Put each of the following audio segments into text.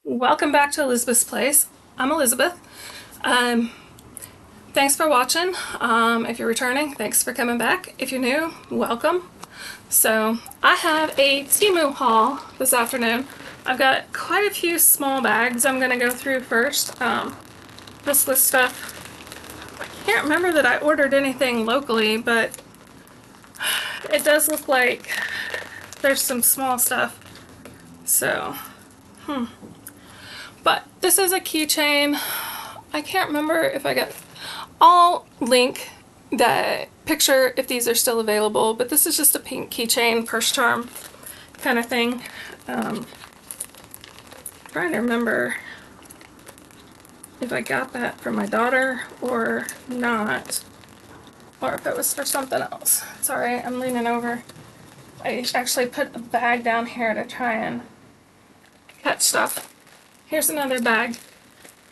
Welcome back to Elizabeth's Place. I'm Elizabeth. Um, Thanks for watching. If you're returning, thanks for coming back. If you're new, welcome. So I have a Temu haul this afternoon. I've got quite a few small bags I'm going to go through first. This was stuff, I can't remember that I ordered anything locally, but it does look like there's some small stuff. So, But this is a keychain. I can't remember if I got... I'll link the picture if these are still available, but this is just a pink keychain, purse charm kind of thing. Trying to remember if I got that for my daughter or not, or if it was for something else. Sorry, I'm leaning over. I actually put a bag down here to try and catch stuff. Here's another bag.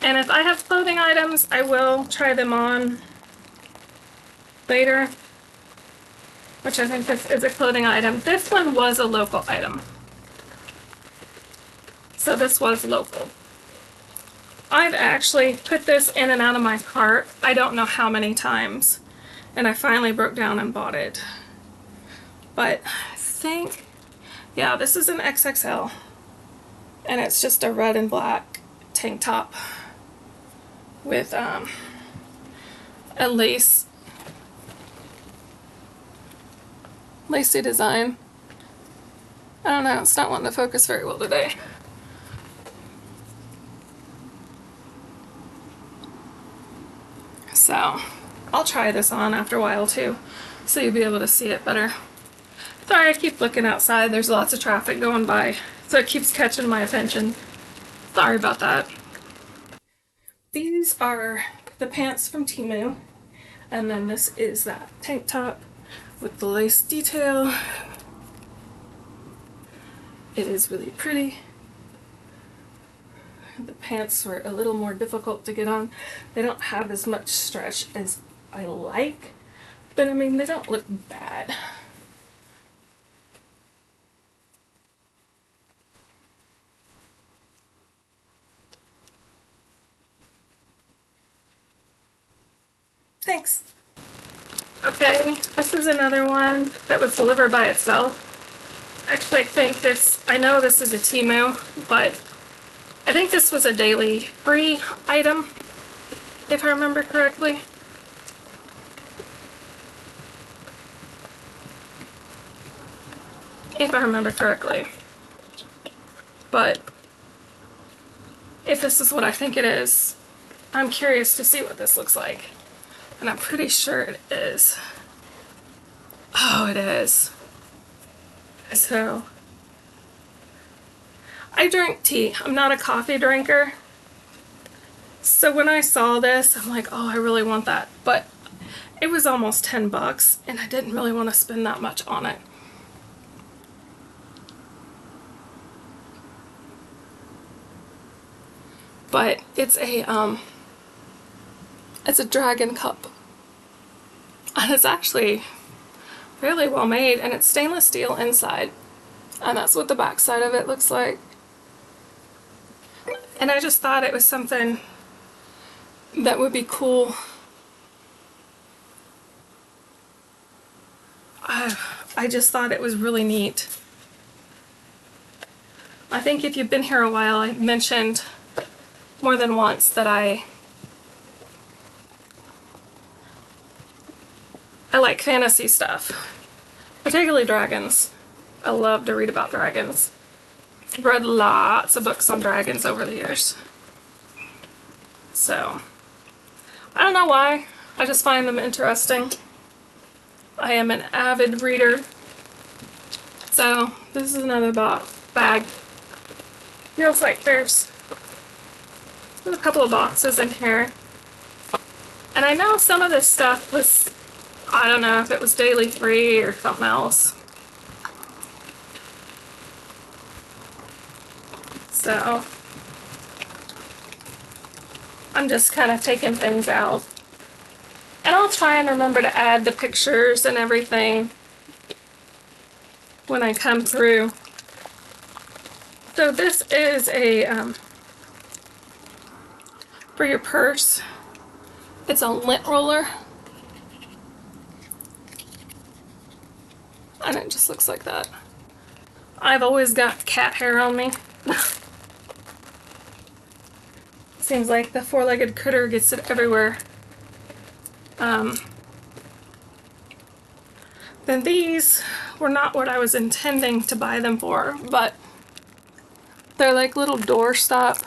And if I have clothing items, I will try them on later, which I think this is a clothing item. This one was a local item. So this was local. I've actually put this in and out of my cart, I don't know how many times, and I finally broke down and bought it. But I think, yeah, this is an XXL, and it's just a red and black tank top with a lacy design. I don't know, it's not wanting to focus very well today. So I'll try this on after a while too, so you'll be able to see it better. Sorry, I keep looking outside. There's lots of traffic going by, so it keeps catching my attention. Sorry about that. These are the pants from Temu, and then this is that tank top with the lace detail. It is really pretty. The pants were a little more difficult to get on. They don't have as much stretch as I like, but I mean, they don't look bad. Thanks. Okay, this is another one that was delivered by itself. Actually, I think this, I know this is a Temu, but I think this was a daily free item, if I remember correctly. If I remember correctly. But if this is what I think it is, I'm curious to see what this looks like. And I'm pretty sure it is. Oh, it is. So, I drink tea. I'm not a coffee drinker. So when I saw this, I'm like, oh, I really want that. But it was almost 10 bucks, and I didn't really want to spend that much on it. But it's a dragon cup. And it's actually really well made, and it's stainless steel inside. And that's what the back side of it looks like. And I just thought it was something that would be cool. I just thought it was really neat. I think if you've been here a while, I mentioned more than once that I like fantasy stuff, particularly dragons. I love to read about dragons. I've read lots of books on dragons over the years. So, I don't know why, I just find them interesting. I am an avid reader. So, this is another bag. Feels like there's a couple of boxes in here. And I know some of this stuff was, I don't know if it was daily free or something else. So, I'm just kind of taking things out. And I'll try and remember to add the pictures and everything when I come through. So this is a for your purse. It's a lint roller. And it just looks like that. I've always got cat hair on me. Seems like the four-legged critter gets it everywhere. Then these were not what I was intending to buy them for, but they're like little doorstop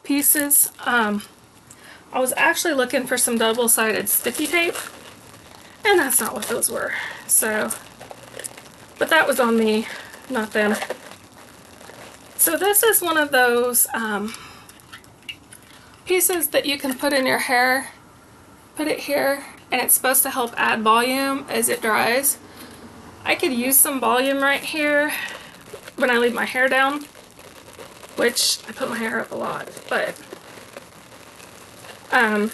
pieces. I was actually looking for some double-sided sticky tape, and that's not what those were. So, but that was on me, not them. So this is one of those pieces that you can put in your hair. Put it here, and it's supposed to help add volume as it dries. I could use some volume right here when I leave my hair down, which I put my hair up a lot, but I'm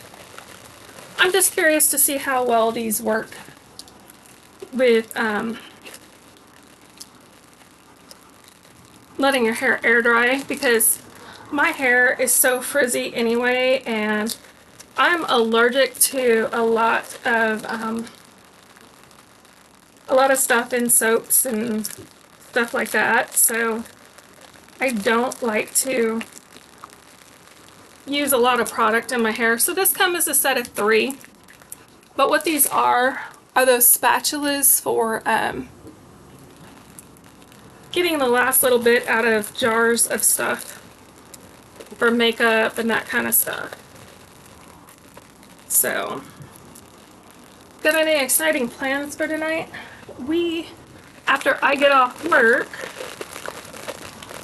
just curious to see how well these work with letting your hair air dry, because my hair is so frizzy anyway, and I'm allergic to a lot of stuff in soaps and stuff like that, so I don't like to use a lot of product in my hair. So this comes as a set of 3, but what these are those spatulas for getting the last little bit out of jars of stuff for makeup and that kind of stuff. So, got any exciting plans for tonight? After I get off work,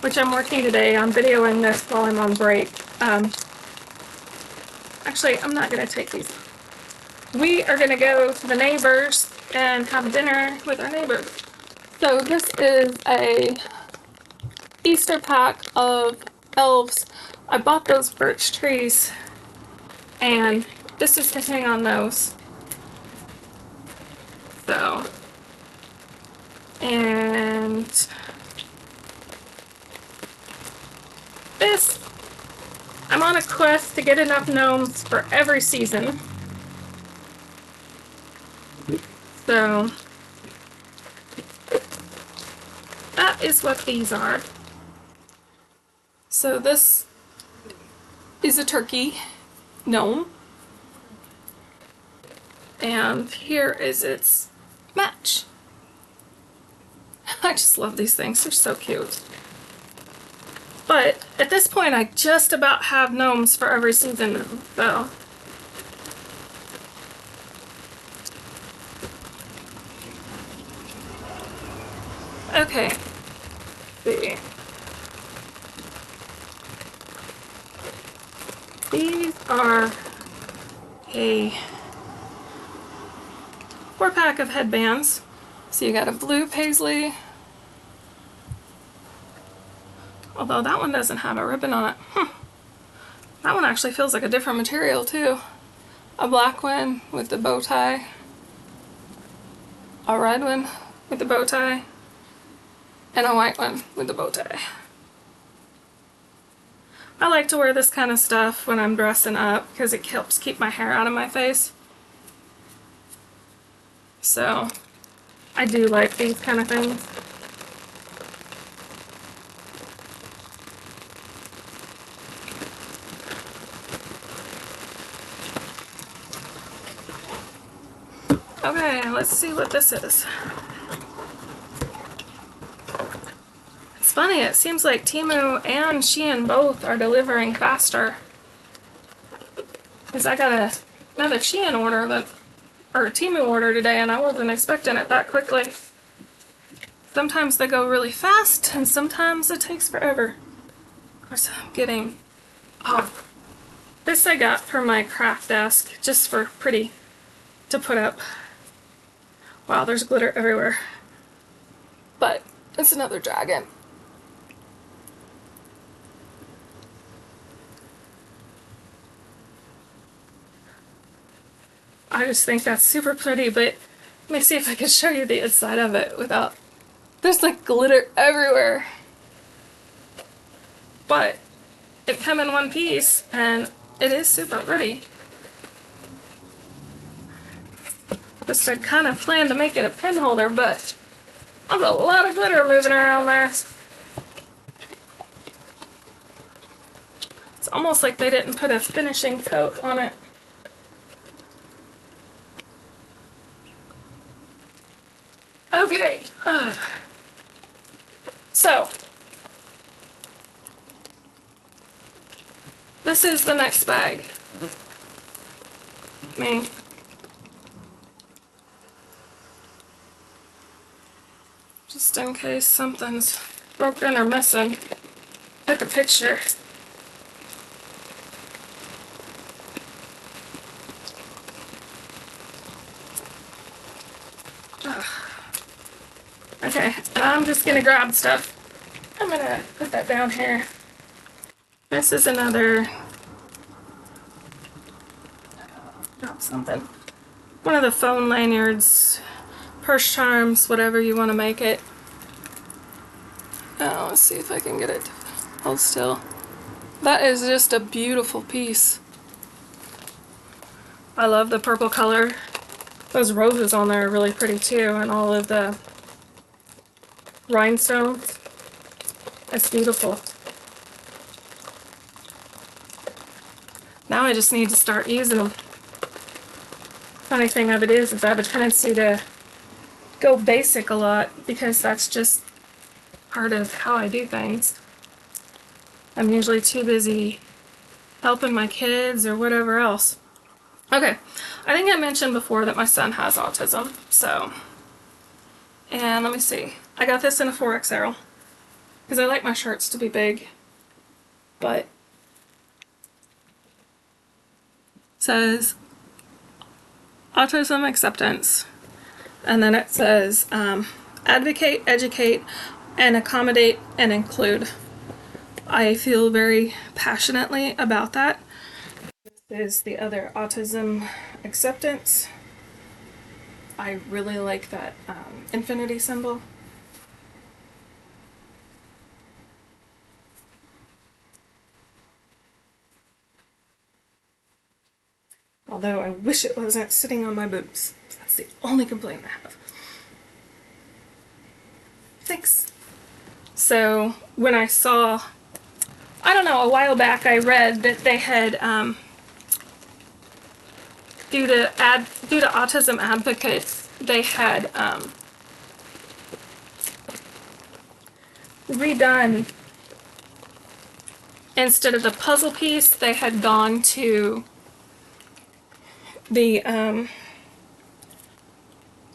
which I'm working today, I'm videoing this while I'm on break. Actually, I'm not going to take these. We are going to go to the neighbors and have dinner with our neighbors. So this is a Easter pack of elves. I bought those birch trees, and this is to hang on those. So, and this, I'm on a quest to get enough gnomes for every season. So, that is what these are. So this is a turkey gnome. And here is its match. I just love these things. They're so cute. But at this point, I just about have gnomes for every season now, so. Okay. Let's see. These are a 4-pack of headbands. So you got a blue paisley, although that one doesn't have a ribbon on it. That one actually feels like a different material too. A black one with the bow tie, a red one with the bow tie, and a white one with the bow tie. I like to wear this kind of stuff when I'm dressing up because it helps keep my hair out of my face. So, I do like these kind of things. Okay, let's see what this is. It's funny, it seems like Temu and Shein both are delivering faster. Because I got another Shein order or a Temu order today, and I wasn't expecting it that quickly. Sometimes they go really fast, and sometimes it takes forever. Of course, I'm getting... Oh, this I got for my craft desk, just for pretty to put up. Wow, there's glitter everywhere. But it's another dragon. I just think that's super pretty, but let me see if I can show you the inside of it without... There's like glitter everywhere. But it come in one piece, and it is super pretty. Just I kind of planned to make it a pen holder, but there's a lot of glitter moving around there. It's almost like they didn't put a finishing coat on it. Okay. So, this is the next bag. Just in case something's broken or missing, take a picture. Okay, I'm just gonna grab stuff. I'm gonna put that down here. This is another, drop something. One of the phone lanyards, purse charms, whatever you want to make it. Oh, let's see if I can get it to hold still. That is just a beautiful piece. I love the purple color. Those roses on there are really pretty too, and all of the rhinestones. It's beautiful. Now I just need to start using them. Funny thing of it is I have a tendency to go basic a lot because that's just part of how I do things. I'm usually too busy helping my kids or whatever else. Okay, I think I mentioned before that my son has autism, so, and let me see. I got this in a 4XL because I like my shirts to be big, but it says autism acceptance, and then it says advocate, educate, and accommodate and include. I feel very passionately about that. This is the other autism acceptance. I really like that infinity symbol. Although I wish it wasn't sitting on my boobs. That's the only complaint I have. Thanks. So when I saw, I don't know, a while back I read that they had, due to autism advocates, they had redone, instead of the puzzle piece, they had gone to the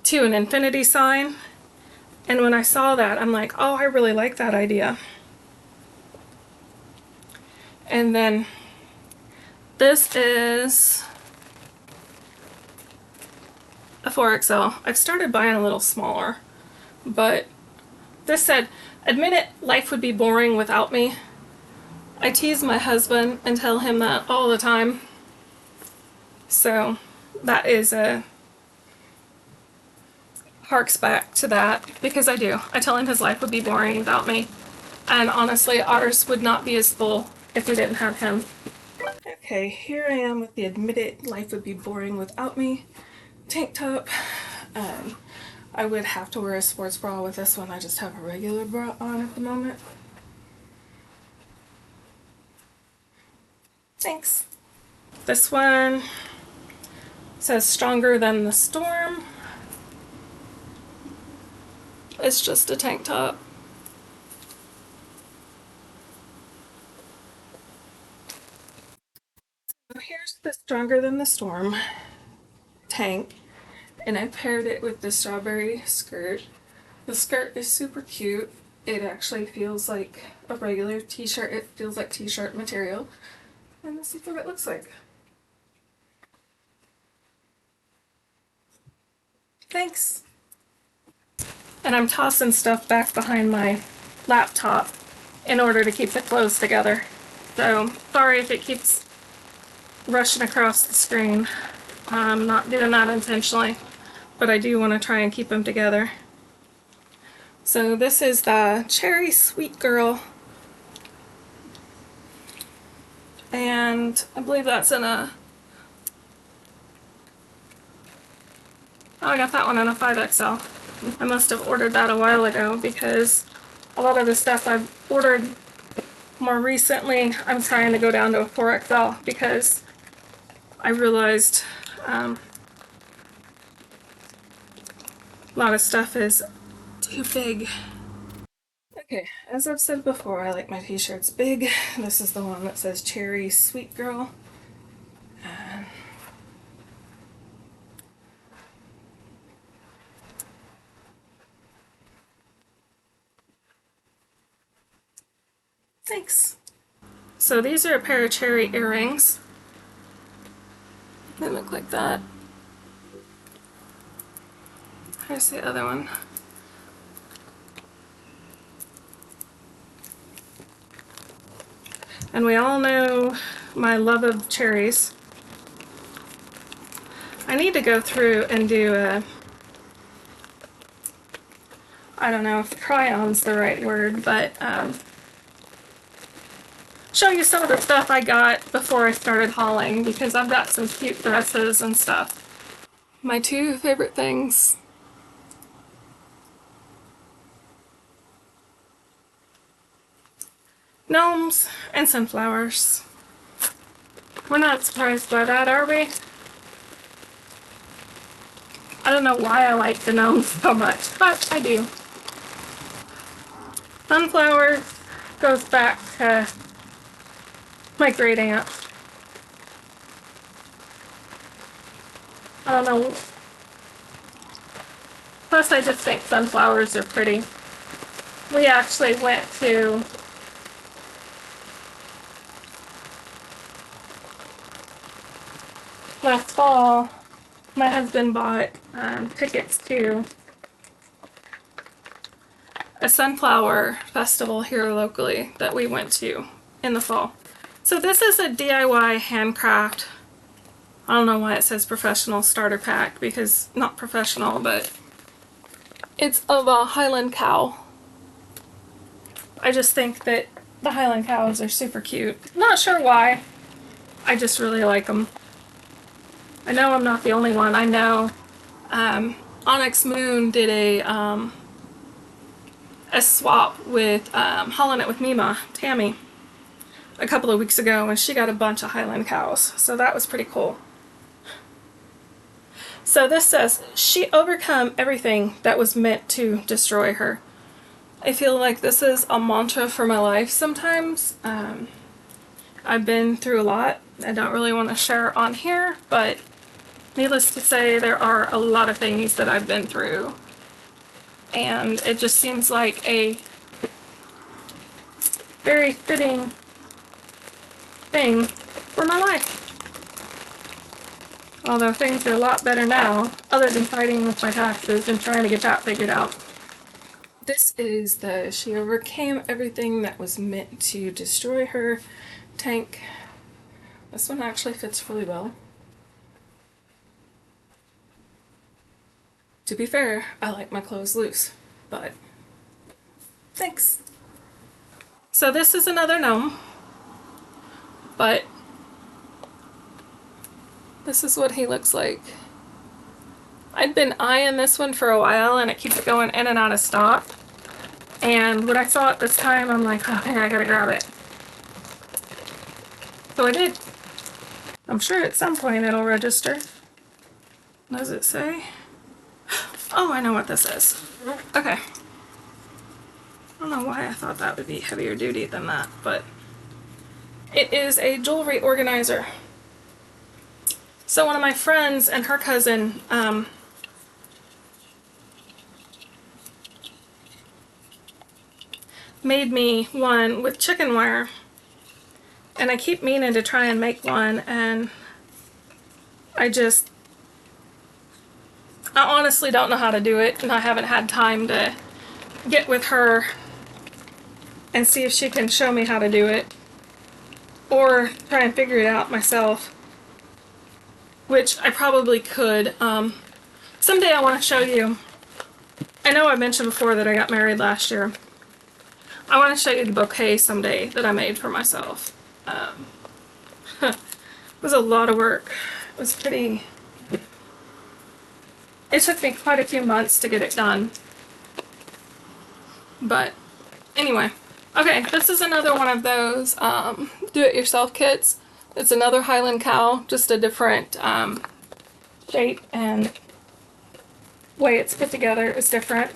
to an infinity sign. And when I saw that, I'm like, oh, I really like that idea. And then this is a 4XL. I've started buying a little smaller, but this said, admit it, life would be boring without me. I tease my husband and tell him that all the time. So that is a harks back to that, because I do. I tell him his life would be boring without me. And honestly, ours would not be as full if we didn't have him. Okay, here I am with the admit it, life would be boring without me tank top. I would have to wear a sports bra with this one. I just have a regular bra on at the moment. Thanks. This one says stronger than the storm. It's just a tank top. So here's the stronger than the storm tank, and I paired it with the strawberry skirt. The skirt is super cute. It actually feels like a regular t-shirt. It feels like t-shirt material. And this is what it looks like. Thanks. And I'm tossing stuff back behind my laptop in order to keep the clothes together. So sorry if it keeps rushing across the screen. I'm not doing that intentionally, but I do want to try and keep them together. So this is the Cherry Sweet Girl. and I believe that's in a, oh, I got that one in a 5XL. I must have ordered that a while ago because a lot of the stuff I've ordered more recently, I'm trying to go down to a 4XL because I realized a lot of stuff is too big. Okay, as I've said before, I like my t-shirts big. This is the one that says Cherry Sweet Girl. And thanks. So these are a pair of cherry earrings. They look like that. Here's the other one. And we all know my love of cherries. I need to go through and do a, I don't know if try-on's the right word, but show you some of the stuff I got before I started hauling, because I've got some cute dresses and stuff. My two favorite things. Gnomes and sunflowers. We're not surprised by that, are we? I don't know why I like the gnomes so much, but I do. Sunflowers goes back to my great aunt. I don't know. Plus, I just think sunflowers are pretty. We actually went to last fall. My husband bought tickets to a sunflower festival here locally that we went to in the fall. So this is a DIY handcraft. I don't know why it says professional starter pack, because not professional, but it's of a Highland cow. I just think that the Highland cows are super cute. Not sure why. I just really like them. I know I'm not the only one. I know Onyx Moon did a swap with Hauling It with Mima, Tammy, a couple of weeks ago, and she got a bunch of Highland cows. So that was pretty cool. So this says, she overcome everything that was meant to destroy her. I feel like this is a mantra for my life sometimes. I've been through a lot. I don't really want to share on here, but needless to say, there are a lot of things that I've been through. And it just seems like a very fitting thing for my life. Although things are a lot better now, other than fighting with my taxes and trying to get that figured out. This is the She Overcame Everything That Was Meant to Destroy Her tank. This one actually fits really well. To be fair, I like my clothes loose, but thanks. So this is another gnome, but this is what he looks like. I'd been eyeing this one for a while and it keeps going in and out of stock. And when I saw it this time, I'm like, okay, I gotta grab it. So I did. I'm sure at some point it'll register. Does it say? Oh, I know what this is. Okay. I don't know why I thought that would be heavier duty than that, but it is a jewelry organizer. So one of my friends and her cousin made me one with chicken wire, and I keep meaning to try and make one, and I honestly don't know how to do it, and I haven't had time to get with her and see if she can show me how to do it, or try and figure it out myself, which I probably could. Someday I want to show you. I know I mentioned before that I got married last year. I want to show you the bouquet someday that I made for myself. was a lot of work. It was pretty... It took me quite a few months to get it done. But anyway. Okay, this is another one of those do-it-yourself kits. It's another Highland cow, just a different shape, and way it's put together is different.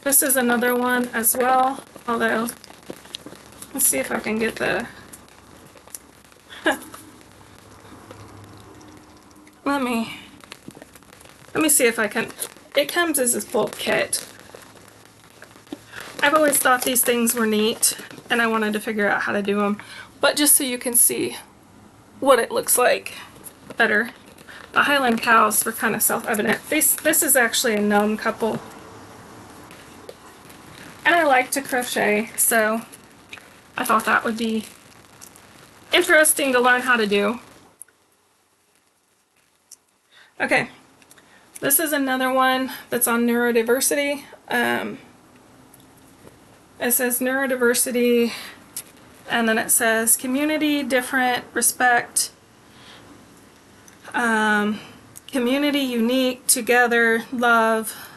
This is another one as well, although let's see if I can get the let me see if I can. It comes as a full kit. I've always thought these things were neat, and I wanted to figure out how to do them, but just so you can see what it looks like better. The Highland cows were kind of self-evident. This is actually a gnome couple, and I like to crochet, so I thought that would be interesting to learn how to do. Okay, this is another one that's on neurodiversity. It says neurodiversity, and then it says community, different, respect, community, unique, together, love,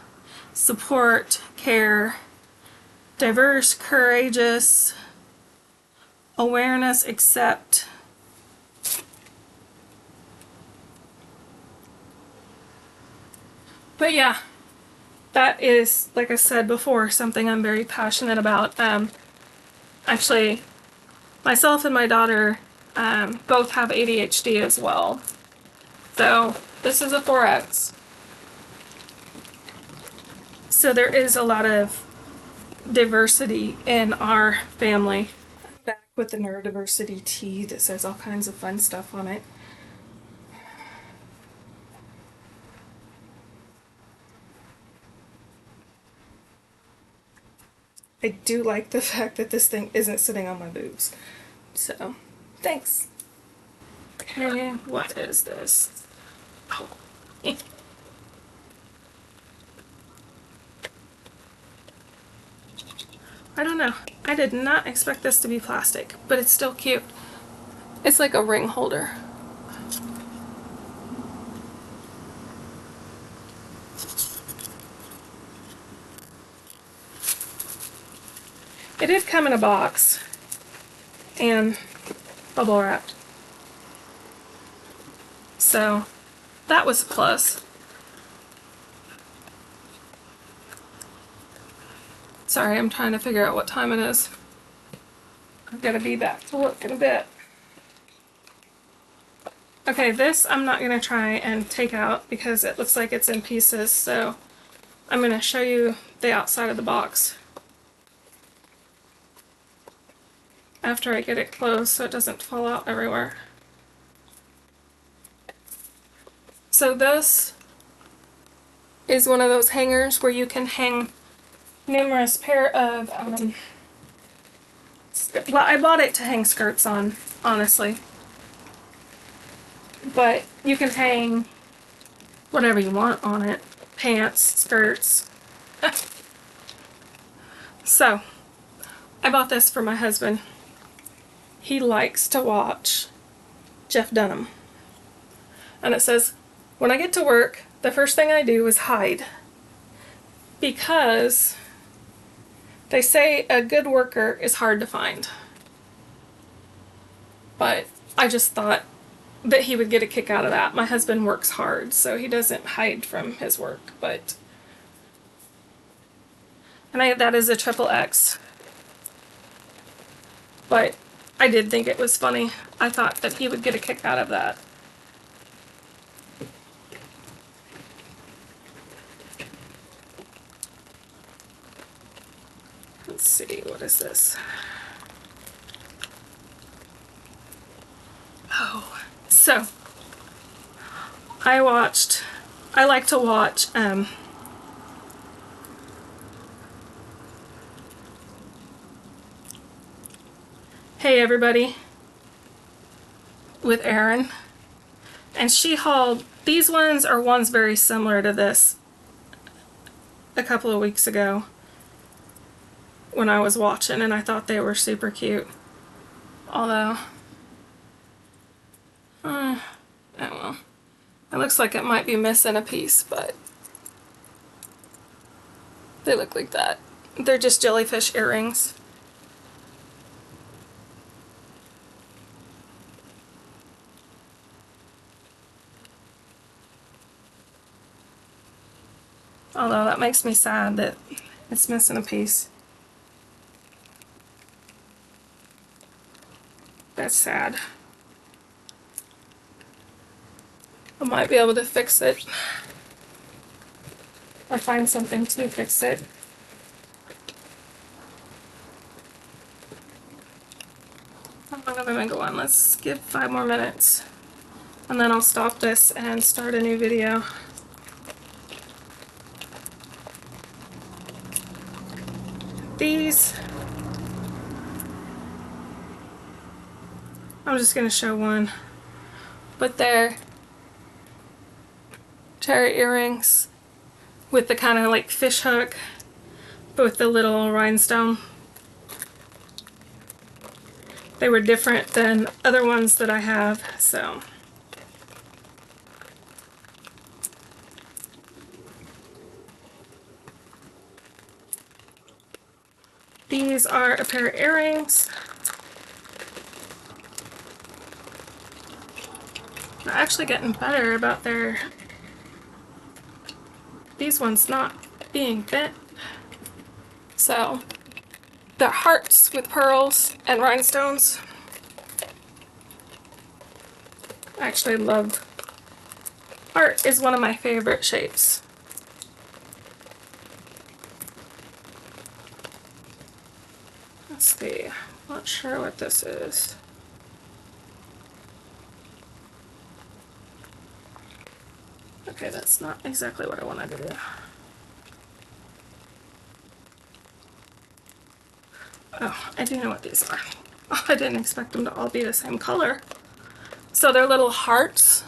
support, care, diverse, courageous, awareness, accept. But yeah, that is, like I said before, something I'm very passionate about. Actually, myself and my daughter both have ADHD as well. So this is a 4X. So there is a lot of diversity in our family. Back with the neurodiversity tee that says all kinds of fun stuff on it. I do like the fact that this thing isn't sitting on my boobs. So, thanks. Okay, what is this? Oh. I don't know. I did not expect this to be plastic, but it's still cute. It's like a ring holder. It did come in a box and bubble wrapped. So that was a plus. Sorry, I'm trying to figure out what time it is. I've got to be back to work in a bit. Okay, this I'm not going to try and take out because it looks like it's in pieces, so I'm going to show you the outside of the box after I get it closed so it doesn't fall out everywhere. So this is one of those hangers where you can hang numerous pair of, well, I bought it to hang skirts on, honestly. But you can hang whatever you want on it. Pants, skirts. So, I bought this for my husband. He likes to watch Jeff Dunham. And it says, when I get to work, the first thing I do is hide. Because they say a good worker is hard to find. But I just thought that he would get a kick out of that. My husband works hard, so he doesn't hide from his work, but... And that is a XXX. But I did think it was funny. I thought that he would get a kick out of that. Let's see, what is this? Oh, so I like to watch Hey Everybody with Erin, and she hauled, these ones are ones very similar to this a couple of weeks ago. when I was watching, and I thought they were super cute. Although, oh well. It looks like it might be missing a piece, but they look like that. They're just jellyfish earrings. Although that makes me sad that it's missing a piece. That's sad. I might be able to fix it. Or find something to fix it. How long have I been going? Let's give 5 more minutes. And then I'll stop this and start a new video. These, I'm just going to show one, but they're cherry earrings with the kind of like fish hook, but with the little rhinestone. They were different than other ones that I have, so. These are a pair of earrings. They're actually getting better about these ones not being bent. So they're hearts with pearls and rhinestones. I actually love, heart is one of my favorite shapes. Let's see, not sure what this is. Okay, that's not exactly what I wanted to do. Oh, I do know what these are. Oh, I didn't expect them to all be the same color. So they're little hearts,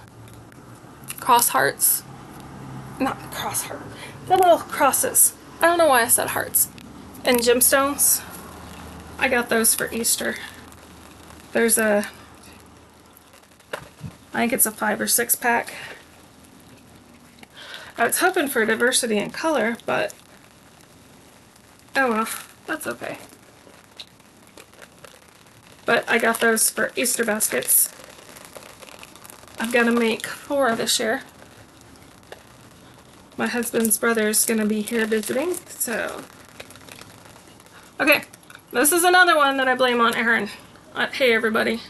cross hearts. Not cross heart. They're little crosses. I don't know why I said hearts. And gemstones. I got those for Easter. There's I think it's a 5 or 6 pack. I was hoping for diversity in color, but oh well, that's okay. But I got those for Easter baskets. I've got to make 4 this year. My husband's brother's gonna be here visiting, so. Okay, this is another one that I blame on Erin. Hey everybody.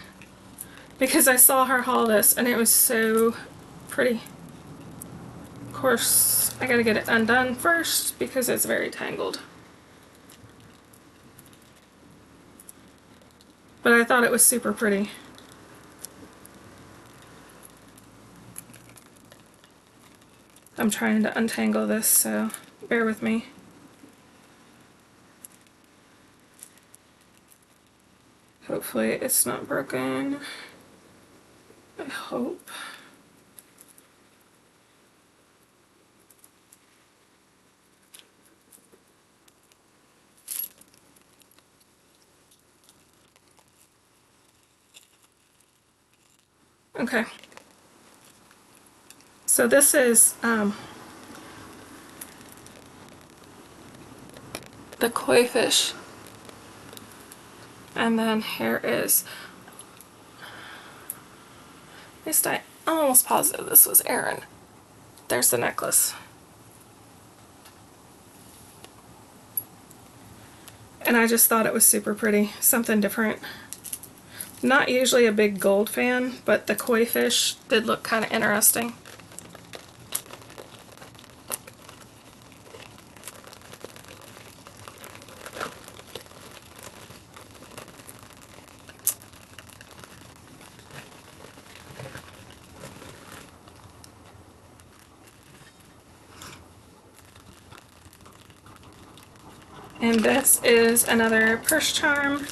Because I saw her haul this and it was so pretty. Of course, I gotta get it undone first because it's very tangled. But I thought it was super pretty. I'm trying to untangle this, so bear with me. Hopefully it's not broken. I hope. Okay. So this is the koi fish. And then here is, at least I'm almost positive this was Erin. There's the necklace. And I just thought it was super pretty, something different. Not usually a big gold fan, but the koi fish did look kind of interesting. And this is another purse charm.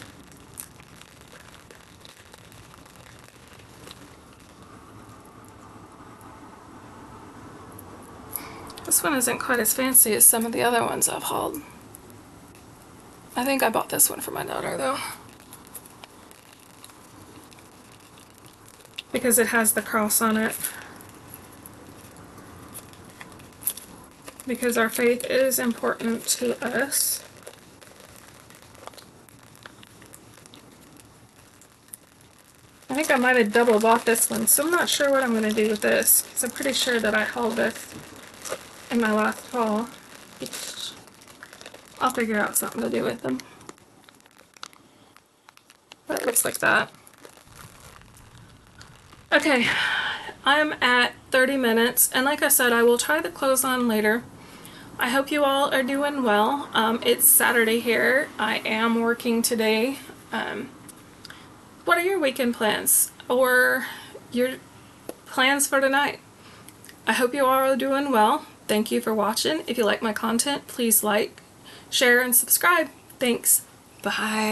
This one isn't quite as fancy as some of the other ones I've hauled. I think I bought this one for my daughter though, because it has the cross on it. Because our faith is important to us. I think I might have double bought this one, so I'm not sure what I'm going to do with this, because I'm pretty sure that I hauled this in my last haul. I'll figure out something to do with them. But it looks like that. Okay, I'm at 30 minutes, and like I said, I will try the clothes on later. I hope you all are doing well. It's Saturday here. I am working today. What are your weekend plans or your plans for tonight? I hope you all are doing well. Thank you for watching. If you like my content, please like, share, and subscribe. Thanks. Bye.